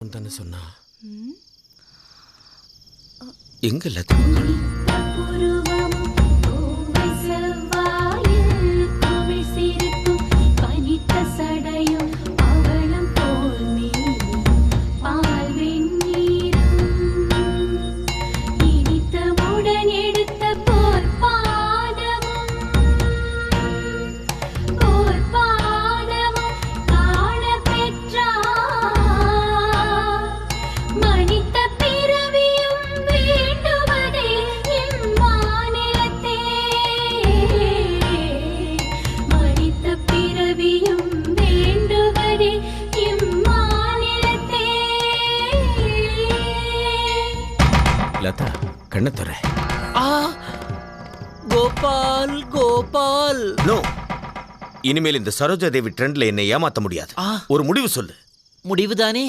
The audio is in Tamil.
தானே சொன்னா எங்க லதா லதா கண்ண தர கோபால் கோபால் நோ இனிமேல் இந்த சரோஜா தேவி ட்ரெண்ட்ல என்னை ஏமாத்த முடியாது ஒரு முடிவு சொல்லு முடிவுதானே